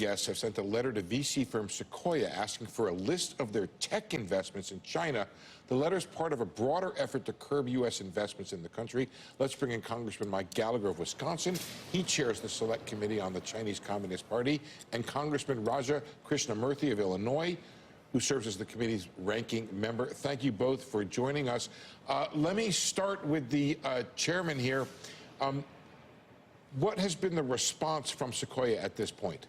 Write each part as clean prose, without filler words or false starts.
guests have sent a letter to VC firm Sequoia asking for a list of their tech investments in China. The letter is part of a broader effort to curb U.S. investments in the country. Let's bring in Congressman Mike Gallagher of Wisconsin. He chairs the Select Committee on the Chinese Communist Party, and Congressman Raja Krishnamoorthi of Illinois, who serves as the committee's ranking member. Thank you both for joining us. Let me start with the chairman here. What has been the response from Sequoia at this point?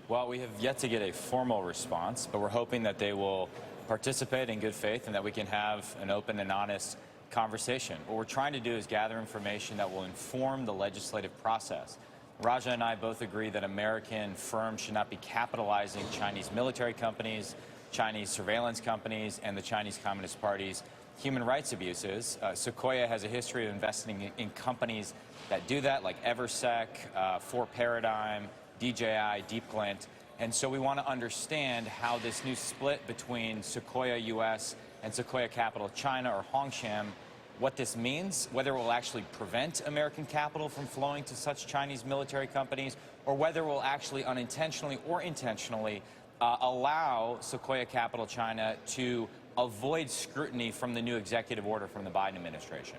Well, we have yet to get a formal response, but we're hoping that they will participate in good faith and that we can have an open and honest conversation. What we're trying to do is gather information that will inform the legislative process. Raja and I both agree that American firms should not be capitalizing Chinese military companies, Chinese surveillance companies, and the Chinese Communist Party's human rights abuses. Sequoia has a history of investing in companies that do that, like Eversec, Paradigm, DJI, DeepGlint. And so we want to understand how this new split between Sequoia US and Sequoia Capital China, or Hongshan, what this means, whether it will actually prevent American capital from flowing to such Chinese military companies, or whether it will actually unintentionally or intentionally allow Sequoia Capital China to avoid scrutiny from the new executive order from the Biden administration.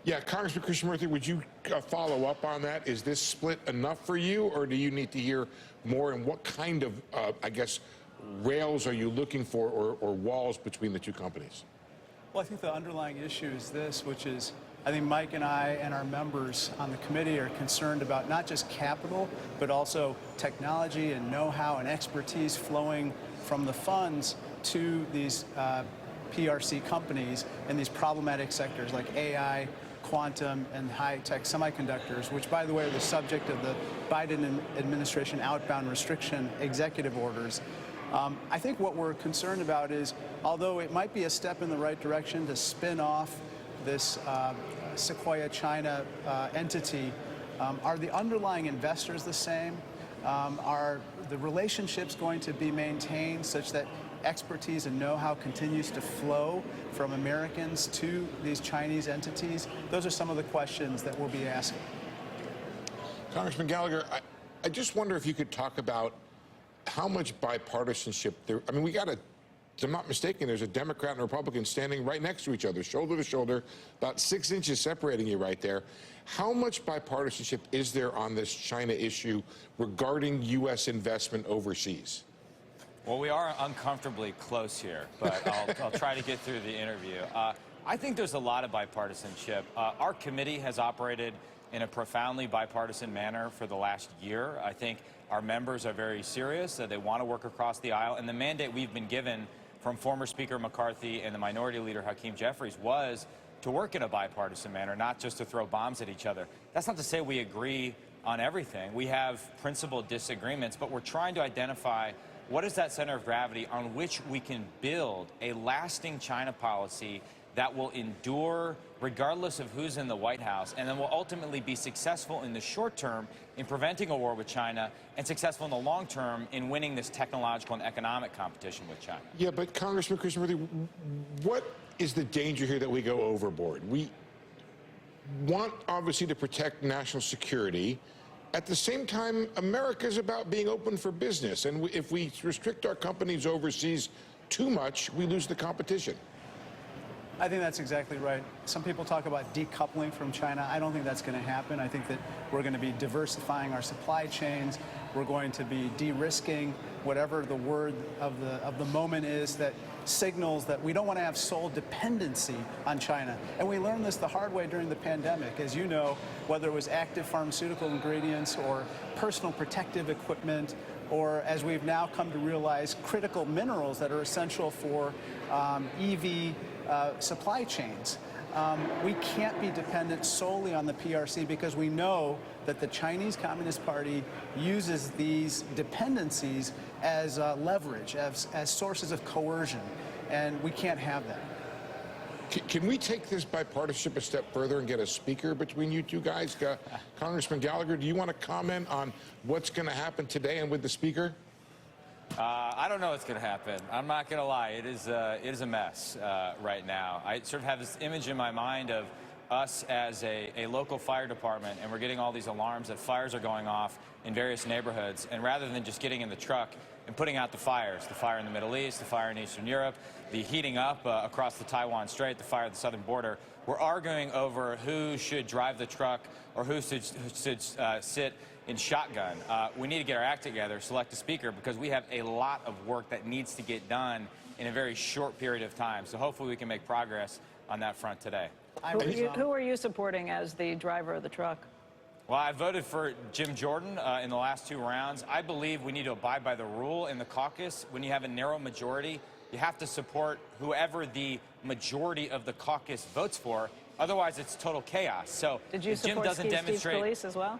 Yeah, Congressman Krishnamoorthi, would you follow up on that? Is this split enough for you, or do you need to hear more? And what kind of, I guess, rails are you looking for, or walls between the two companies? Well, I think the underlying issue is this, which is, I think Mike and I and our members on the committee are concerned about not just capital, but also technology and know-how and expertise flowing from the funds to these PRC companies in these problematic sectors like AI, quantum, and high-tech semiconductors, which, by the way, are the subject of the Biden administration outbound restriction executive orders. I think what we're concerned about is, although it might be a step in the right direction to spin off this Sequoia China entity, are the underlying investors the same? Are the relationships going to be maintained such that expertise and know-how continues to flow from Americans to these Chinese entities? Those are some of the questions that we'll be asking. Congressman Gallagher, I just wonder if you could talk about how much bipartisanship there. I mean, if I'm not mistaken, there's a Democrat and a Republican standing right next to each other, shoulder to shoulder, about 6 inches separating you right there. How much bipartisanship is there on this China issue regarding U.S. investment overseas? Well, we are uncomfortably close here, but I'll try to get through the interview. I think there's a lot of bipartisanship. Our committee has operated in a profoundly bipartisan manner for the last year. I think our members are very serious, that they want to work across the aisle, and the mandate we've been given from former Speaker McCarthy and the Minority Leader Hakeem Jeffries was to work in a bipartisan manner, not just to throw bombs at each other. That's not to say we agree on everything. We have principled disagreements, but we're trying to identify what is that center of gravity on which we can build a lasting China policy that will endure regardless of who's in the White House, and then will ultimately be successful in the short term in preventing a war with China, and successful in the long term in winning this technological and economic competition with China. Yeah, but Congressman Krishnamoorthi, what is the danger here that we go overboard? We want, obviously, to protect national security. At the same time, America is about being open for business, and if we restrict our companies overseas too much, we lose the competition. I think that's exactly right. Some people talk about decoupling from China. I don't think that's going to happen. I think that we're going to be diversifying our supply chains. We're going to be de-risking, whatever the word of the moment is, that signals that we don't want to have sole dependency on China. And we learned this the hard way during the pandemic. As you know, whether it was active pharmaceutical ingredients or personal protective equipment, or, as we've now come to realize, critical minerals that are essential for EV supply chains. We can't be dependent solely on the PRC, because we know that the Chinese Communist Party uses these dependencies as leverage, as sources of coercion, and we can't have that. Can we take this bipartisanship a step further and get a speaker between you two guys? Congressman Gallagher, do you want to comment on what's going to happen today and with the speaker? I don't know what's going to happen. I'm not going to lie. It is a mess right now. I sort of have this image in my mind of us as a local fire department, and we're getting all these alarms that fires are going off in various neighborhoods, and rather than just getting in the truck and putting out the fire in the Middle East, the fire in Eastern Europe, the heating up across the Taiwan Strait, the fire at the southern border, we're arguing over who should drive the truck or who should sit in shotgun. We need to get our act together, select a speaker, because we have a lot of work that needs to get done in a very short period of time. So hopefully we can make progress on that front today. Who are you supporting as the driver of the truck? Well, I voted for Jim Jordan in the last 2 rounds. I believe we need to abide by the rule in the caucus. When you have a narrow majority, you have to support whoever the majority of the caucus votes for. Otherwise, it's total chaos. So did you if Jim support doesn't Steve demonstrate, Scalise as well?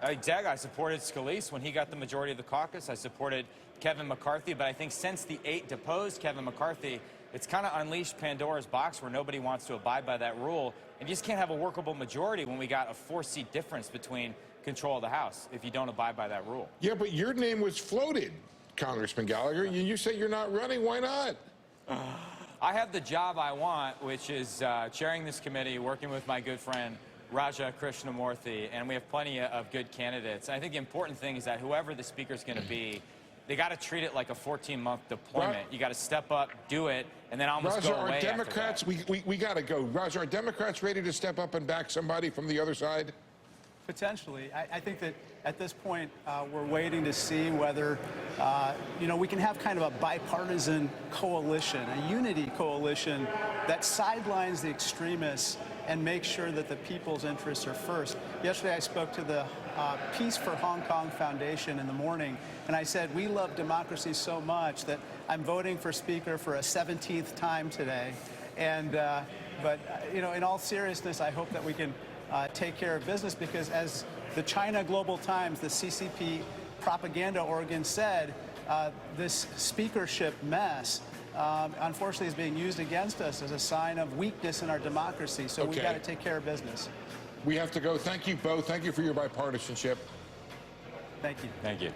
Exactly. I supported Scalise when he got the majority of the caucus. I supported Kevin McCarthy. But I think since the 8 deposed Kevin McCarthy, it's kind of unleashed Pandora's box where nobody wants to abide by that rule. And you just can't have a workable majority when we got a 4-seat difference between control of the House if you don't abide by that rule. Yeah, but your name was floated, Congressman Gallagher. You say you're not running. Why not? I have the job I want, which is chairing this committee, working with my good friend Raja Krishnamoorthi, and we have plenty of good candidates. I think the important thing is that whoever the speaker is going to be, they got to treat it like a 14-month deployment. You got to step up, do it, and then almost Raja, go away are Democrats, after that. we got to go. Raja, are Democrats ready to step up and back somebody from the other side? Potentially. I think that at this point, we're waiting to see whether, we can have kind of a bipartisan coalition, a unity coalition that sidelines the extremists and makes sure that the people's interests are first. Yesterday, I spoke to the Peace for Hong Kong Foundation in the morning, and I said, we love democracy so much that I'm voting for Speaker for a 17th time today. And, but in all seriousness, I hope that we can take care of business, because as the China Global Times, the CCP propaganda organ said, this speakership mess unfortunately is being used against us as a sign of weakness in our democracy. So we've got to take care of business. We have to go. Thank you both. Thank you for your bipartisanship. Thank you. Thank you.